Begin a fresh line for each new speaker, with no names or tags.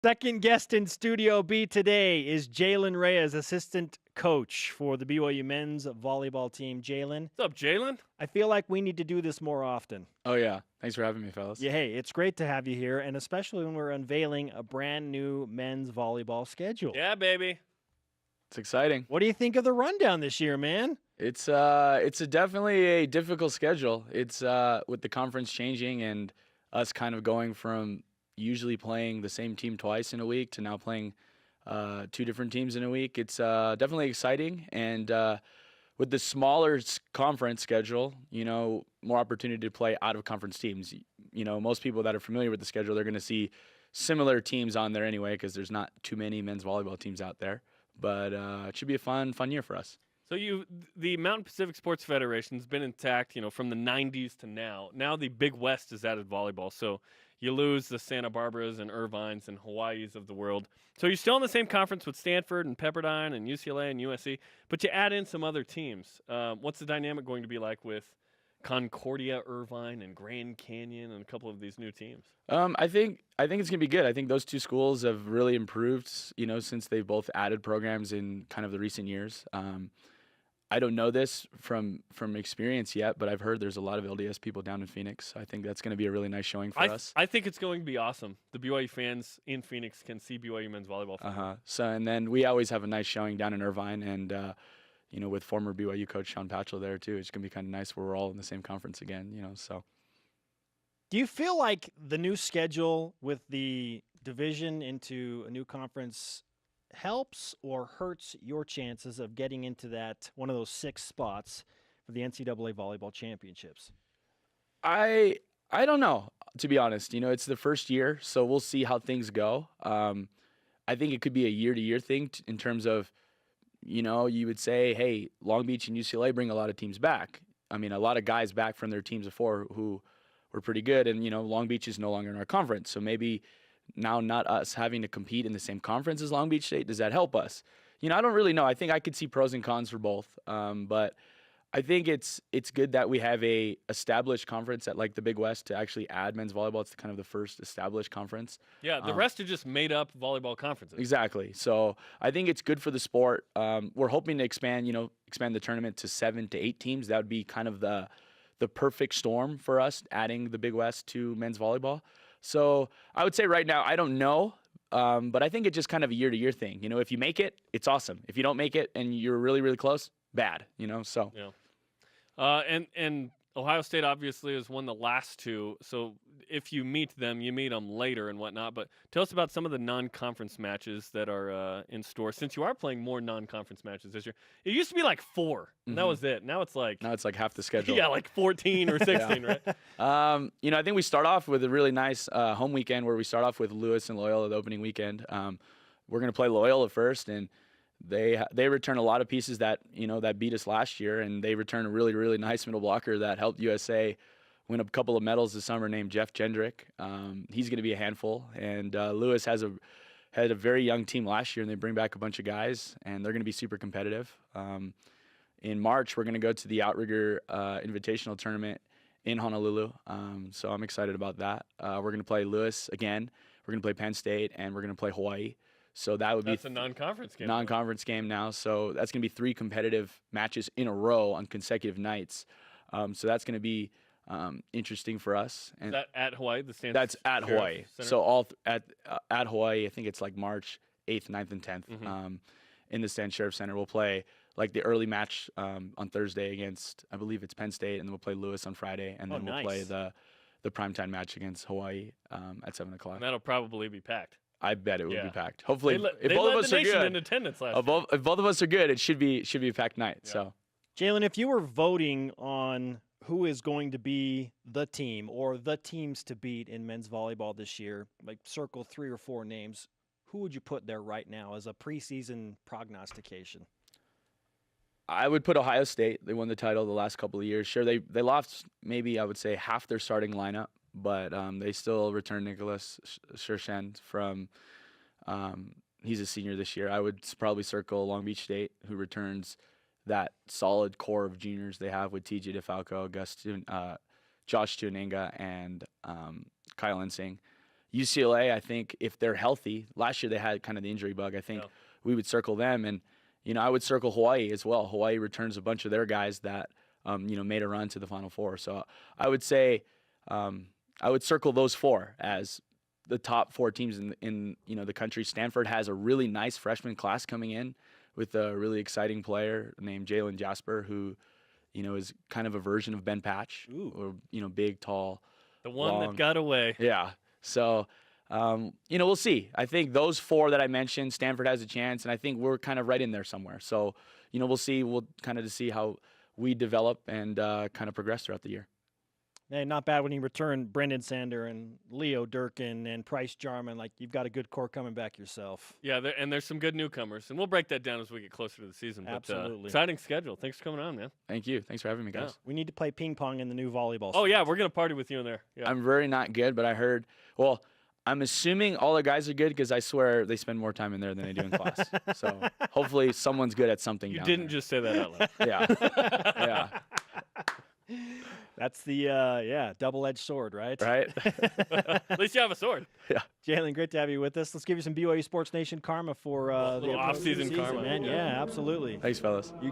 Second guest in Studio B today is Jalen Reyes, assistant coach for the BYU men's volleyball team. Jalen,
What's up, Jalen?
I feel like we need to do this more often.
Oh, yeah. Thanks for having me, fellas.
Yeah, hey, it's great to have you here, and especially when we're unveiling a brand new men's volleyball schedule.
Yeah, baby.
It's exciting.
What do you think of the rundown this year, man?
It's definitely a difficult schedule. It's with the conference changing and us kind of going from usually playing the same team twice in a week to now playing two different teams in a week. It's definitely exciting, and with the smaller conference schedule, more opportunity to play out of conference teams. Most people that are familiar with the schedule, they're going to see similar teams on there anyway because there's not too many men's volleyball teams out there. But it should be a fun year for us.
So the Mountain Pacific Sports Federation's been intact, from the 90s to now. Now the Big West is added volleyball. So you lose the Santa Barbaras and Irvines and Hawaiis of the world. So you're still in the same conference with Stanford and Pepperdine and UCLA and USC, but you add in some other teams. What's the dynamic going to be like with Concordia, Irvine, and Grand Canyon and a couple of these new teams?
I think it's gonna be good. I think those two schools have really improved, since they've both added programs in kind of the recent years. I don't know this from experience yet, but I've heard there's a lot of LDS people down in Phoenix. I think that's going to be a really nice showing for us.
I think it's going to be awesome. The BYU fans in Phoenix can see BYU men's volleyball.
So, and then we always have a nice showing down in Irvine, and with former BYU coach Sean Patchell there too. It's going to be kind of nice where we're all in the same conference again. So.
Do you feel like the new schedule with the division into a new conference helps or hurts your chances of getting into that one of those 6 spots for the NCAA volleyball championships?
I don't know, to be honest. It's the first year, so we'll see how things go. I think it could be a year-to-year thing in terms of, you would say, hey, Long Beach and UCLA bring a lot of teams back. I mean, a lot of guys back from their teams before who were pretty good, and, Long Beach is no longer in our conference, so maybe now not us having to compete in the same conference as Long Beach State, does that help us? I don't really know. I think I could see pros and cons for both. But I think it's good that we have a established conference at like the Big West to actually add men's volleyball. It's kind of the first established conference.
Yeah, the rest are just made up volleyball conferences.
Exactly. So I think it's good for the sport. We're hoping to expand the tournament to 7 to 8 teams. That would be kind of the perfect storm for us, adding the Big West to men's volleyball. So I would say right now, I don't know, but I think it's just kind of a year-to-year thing. If you make it, it's awesome. If you don't make it and you're really, really close, bad, so.
Yeah. And Ohio State obviously has won the last 2, so if you meet them later and whatnot. But tell us about some of the non-conference matches that are in store, since you are playing more non-conference matches this year. It used to be like 4, and that was it. Now it's like
half the schedule.
Yeah, like 14 or 16, right?
I think we start off with a really nice home weekend where we start off with Lewis and Loyola the opening weekend. We're going to play Loyola first, and they return a lot of pieces that that beat us last year, and they return a really, really nice middle blocker that helped USA win a couple of medals this summer named Jeff Jendrick. He's going to be a handful, and Lewis had a very young team last year, and they bring back a bunch of guys, and they're going to be super competitive. In March, we're going to go to the Outrigger Invitational Tournament in Honolulu, so I'm excited about that. We're going to play Lewis again. We're going to play Penn State, and we're going to play Hawaii. So that's
a non-conference game.
Non-conference game now. So that's going to be 3 competitive matches in a row on consecutive nights. So that's going to be interesting for us.
And is that at Hawaii?
That's at Hawaii.
Center?
So at Hawaii, I think it's like March 8th, 9th, and 10th in the Stan Sheriff Center. We'll play like the early match on Thursday against, I believe it's Penn State, and then we'll play Lewis on Friday, and then we'll play the primetime match against Hawaii at 7 o'clock.
And that'll probably be packed.
I bet it would be packed. Hopefully,
if both of us are good, in attendance last year.
If both of us are good, it should be a packed night.
Yeah.
So,
Jalen, if you were voting on who is going to be the team or the teams to beat in men's volleyball this year, like circle 3 or 4 names, who would you put there right now as a preseason prognostication?
I would put Ohio State. They won the title the last couple of years. Sure, they lost maybe I would say half their starting lineup, but they still returned Nicholas Shershen from he's a senior this year. I would probably circle Long Beach State, who returns that solid core of juniors they have with TJ DeFalco, Josh Tuninga, and Kyle Insing. UCLA, I think if they're healthy, last year they had kind of the injury bug. I think we would circle them, and I would circle Hawaii as well. Hawaii returns a bunch of their guys that made a run to the Final Four. So I would say I would circle those 4 as the top 4 teams in the country. Stanford has a really nice freshman class coming in with a really exciting player named Jalen Jasper, who is kind of a version of Ben Patch, or big, tall,
the one
long.
that got away.
Yeah. So we'll see. I think those 4 that I mentioned, Stanford has a chance, and I think we're kind of right in there somewhere. So we'll see. We'll kind of to see how we develop and kind of progress throughout the year.
Hey, not bad when you return Brendan Sander and Leo Durkin and Price Jarman. Like, you've got a good core coming back yourself.
Yeah, and there's some good newcomers, and we'll break that down as we get closer to the season.
Absolutely.
But, exciting schedule. Thanks for coming on, man.
Thank you. Thanks for having me, guys.
Yeah.
We need to play ping pong in the new volleyball.
Oh, yeah, we're going to party with you in there. Yeah.
I'm very not good, but I heard, well, I'm assuming all the guys are good because I swear they spend more time in there than they do in class. So hopefully someone's good at something.
You
down
didn't
there.
just say that out loud.
Yeah. Yeah.
That's the double-edged sword, right?
Right.
At least you have a sword.
Yeah.
Jalen, great to have you with us. Let's give you some BYU Sports Nation karma for the
off-season karma.
man. Yeah, absolutely.
Thanks, fellas.
You